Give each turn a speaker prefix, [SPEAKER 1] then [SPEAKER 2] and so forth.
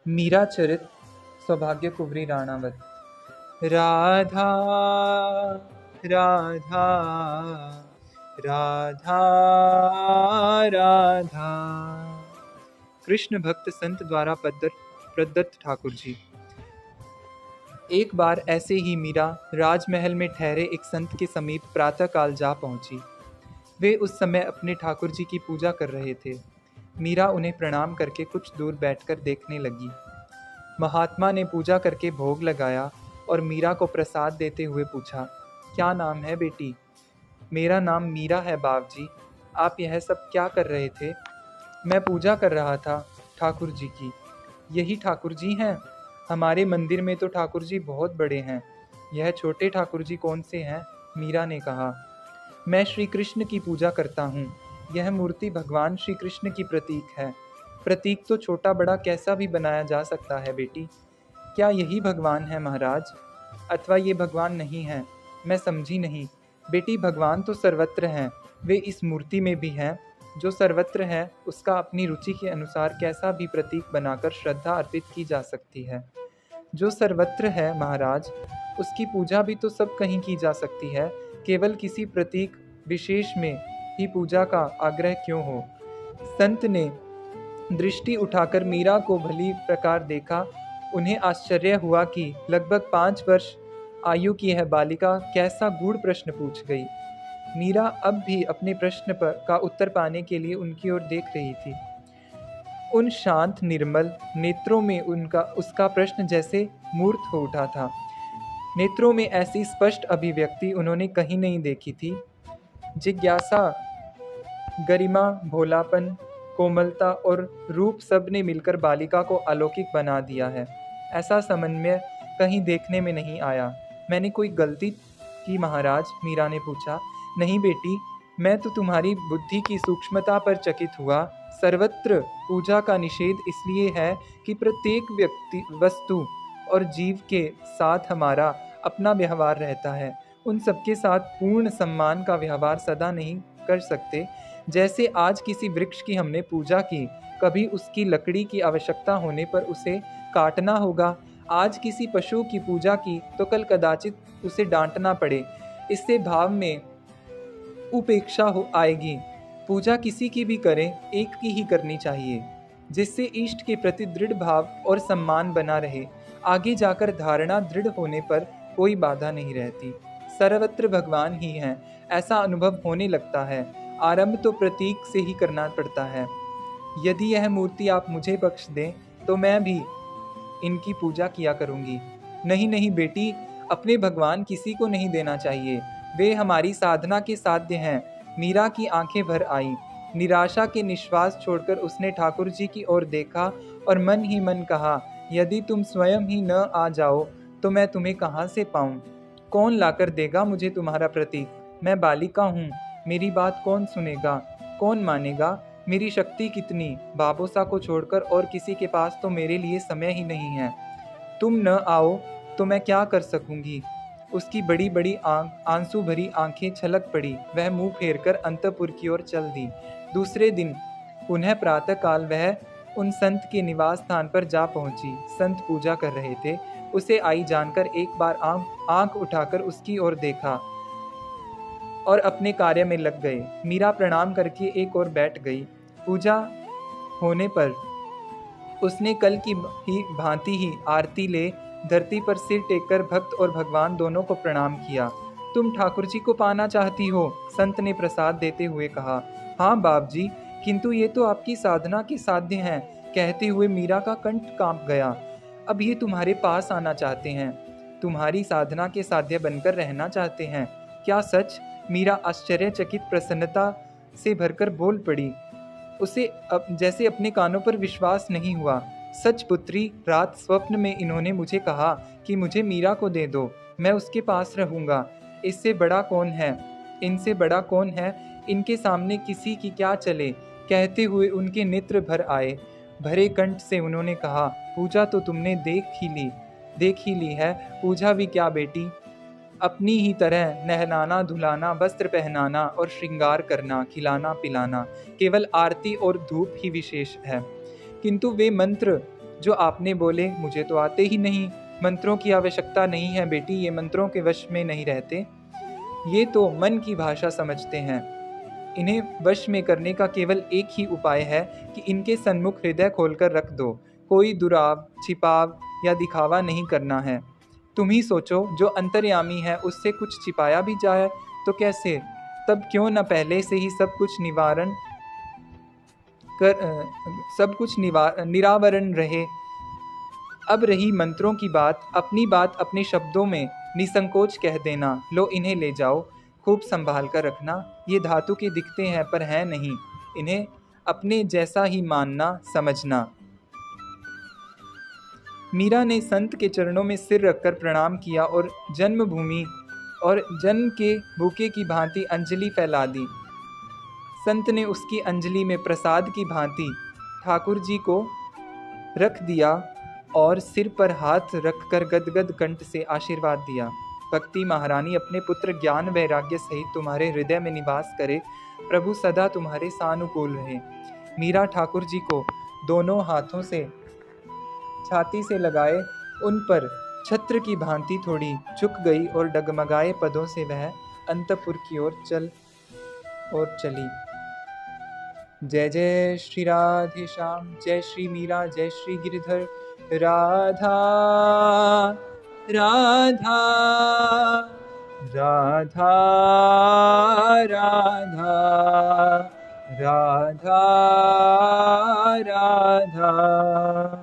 [SPEAKER 1] मीरा चरित सौभाग्य कुंवरी राणावत। राधा राधा राधा राधा। कृष्ण भक्त संत द्वारा प्रदत्त ठाकुर जी। एक बार ऐसे ही मीरा राजमहल में ठहरे एक संत के समीप प्रातःकाल जा पहुंची। वे उस समय अपने ठाकुर जी की पूजा कर रहे थे। मीरा उन्हें प्रणाम करके कुछ दूर बैठकर देखने लगी। महात्मा ने पूजा करके भोग लगाया और मीरा को प्रसाद देते हुए पूछा, क्या नाम है बेटी? मेरा नाम मीरा है बाबजी। आप यह सब क्या कर रहे थे? मैं पूजा कर रहा था ठाकुर जी की। यही ठाकुर जी हैं? हमारे मंदिर में तो ठाकुर जी बहुत बड़े हैं। यह छोटे ठाकुर जी कौन से हैं? मीरा ने कहा, मैं श्री कृष्ण की पूजा करता हूँ। यह मूर्ति भगवान श्री कृष्ण की प्रतीक है। प्रतीक तो छोटा बड़ा कैसा भी बनाया जा सकता है बेटी। क्या यही भगवान है महाराज? अथवा ये भगवान नहीं है? मैं समझी नहीं। बेटी, भगवान तो सर्वत्र हैं। वे इस मूर्ति में भी हैं। जो सर्वत्र है उसका अपनी रुचि के अनुसार कैसा भी प्रतीक बनाकर श्रद्धा अर्पित की जा सकती है। जो सर्वत्र है महाराज, उसकी पूजा भी तो सब कहीं की जा सकती है। केवल किसी प्रतीक विशेष में ही पूजा का आग्रह क्यों हो? संत ने दृष्टि उठाकर मीरा को भली प्रकार देखा। उन्हें आश्चर्य हुआ कि लगभग 5 वर्ष आयु की यह बालिका कैसा गूढ़ प्रश्न पूछ गई। मीरा अब भी अपने प्रश्न का उत्तर पाने के लिए उनकी ओर देख रही थी। उन शांत निर्मल नेत्रों में उसका प्रश्न जैसे मूर्त हो उठा था। नेत्रों में ऐसी स्पष्ट अभिव्यक्ति उन्होंने कहीं नहीं देखी थी। जिज्ञासा, गरिमा, भोलापन, कोमलता और रूप सब ने मिलकर बालिका को अलौकिक बना दिया है। ऐसा समन्वय कहीं देखने में नहीं आया। मैंने कोई गलती की महाराज? मीरा ने पूछा। नहीं बेटी, मैं तो तुम्हारी बुद्धि की सूक्ष्मता पर चकित हुआ। सर्वत्र पूजा का निषेध इसलिए है कि प्रत्येक व्यक्ति, वस्तु और जीव के साथ हमारा अपना व्यवहार रहता है। उन सबके साथ पूर्ण सम्मान का व्यवहार सदा नहीं कर सकते। जैसे आज किसी वृक्ष की हमने पूजा की, कभी उसकी लकड़ी की आवश्यकता होने पर उसे काटना होगा। आज किसी पशु की पूजा की तो कल कदाचित उसे डांटना पड़े। इससे भाव में उपेक्षा हो आएगी। पूजा किसी की भी करें, एक की ही करनी चाहिए, जिससे इष्ट के प्रति दृढ़ भाव और सम्मान बना रहे। आगे जाकर धारणा दृढ़ होने पर कोई बाधा नहीं रहती। सर्वत्र भगवान ही हैं, ऐसा अनुभव होने लगता है। आरंभ तो प्रतीक से ही करना पड़ता है। यदि यह मूर्ति आप मुझे बख्श दें तो मैं भी इनकी पूजा किया करूंगी। नहीं नहीं बेटी, अपने भगवान किसी को नहीं देना चाहिए। वे हमारी साधना के साध्य हैं। मीरा की आंखें भर आईं। निराशा के निश्वास छोड़कर उसने ठाकुर जी की ओर देखा और मन ही मन कहा, यदि तुम स्वयं ही न आ जाओ तो मैं तुम्हें कहाँ से पाऊं? कौन लाकर देगा मुझे तुम्हारा प्रतीक? मैं बालिका हूँ, मेरी बात कौन सुनेगा, कौन मानेगा? मेरी शक्ति कितनी, बाबोसा को छोड़कर और किसी के पास तो मेरे लिए समय ही नहीं है। तुम न आओ तो मैं क्या कर सकूंगी? उसकी बड़ी बड़ी आंसू भरी आंखें छलक पड़ी। वह मुंह फेरकर अंतपुर की ओर चल दी। दूसरे दिन पुनः प्रातःकाल वह उन संत के निवास स्थान पर जा पहुंची। संत पूजा कर रहे थे। उसे आई जानकर एक बार आंख उठाकर उसकी ओर देखा और अपने कार्य में लग गए। मीरा प्रणाम करके एक ओर बैठ गई। पूजा होने पर उसने कल की ही भांति ही आरती ले धरती पर सिर टेककर भक्त और भगवान दोनों को प्रणाम किया। तुम ठाकुर जी को पाना चाहती हो? संत ने प्रसाद देते हुए कहा। हाँ बाप जी, किंतु ये तो आपकी साधना के साध्य हैं। कहते हुए मीरा का कंठ कांप गया। अब ये तुम्हारे पास आना चाहते हैं, तुम्हारी साधना के साध्य बनकर रहना चाहते हैं? क्या सच? मीरा आश्चर्यचकित प्रसन्नता से भरकर बोल पड़ी। उसे अब जैसे अपने कानों पर विश्वास नहीं हुआ। सच पुत्री, रात स्वप्न में इन्होंने मुझे कहा कि मुझे मीरा को दे दो, मैं उसके पास रहूंगा। इससे बड़ा कौन है, इनसे बड़ा कौन है? इनके सामने किसी की क्या चले? कहते हुए उनके नेत्र भर आए। भरे कंठ से उन्होंने कहा, पूजा तो तुमने देख ही ली है। पूजा भी क्या बेटी, अपनी ही तरह नहलाना धुलाना, वस्त्र पहनाना और श्रृंगार करना, खिलाना पिलाना, केवल आरती और धूप ही विशेष है। किंतु वे मंत्र जो आपने बोले मुझे तो आते ही नहीं। मंत्रों की आवश्यकता नहीं है बेटी, ये मंत्रों के वश में नहीं रहते। ये तो मन की भाषा समझते हैं। इन्हें वश में करने का केवल एक ही उपाय है कि इनके सन्मुख हृदय खोलकर रख दो। कोई दुराव, छिपाव या दिखावा नहीं करना है। तुम ही सोचो, जो अंतर्यामी है उससे कुछ छिपाया भी जाए तो कैसे? तब क्यों न पहले से ही सब कुछ निरावरण रहे। अब रही मंत्रों की बात, अपनी बात अपने शब्दों में निसंकोच कह देना। लो इन्हें ले जाओ, खूब संभाल कर रखना। ये धातु के दिखते हैं पर हैं नहीं, इन्हें अपने जैसा ही मानना समझना। मीरा ने संत के चरणों में सिर रखकर प्रणाम किया और जन्मभूमि और जन्म के भूखे की भांति अंजलि फैला दी। संत ने उसकी अंजलि में प्रसाद की भांति ठाकुर जी को रख दिया और सिर पर हाथ रखकर गदगद कंठ से आशीर्वाद दिया। भक्ति महारानी अपने पुत्र ज्ञान वैराग्य सहित तुम्हारे हृदय में निवास करे। प्रभु सदा तुम्हारे सानुकूल रहे। मीरा ठाकुर जी को दोनों हाथों से छाती से लगाए उन पर छत्र की भांति थोड़ी झुक गई और डगमगाए पदों से वह अंतपुर की ओर चली। जय जय श्री राधे श्याम, जय श्री मीरा, जय श्री गिरधर। राधा राधा राधा राधा राधा राधा।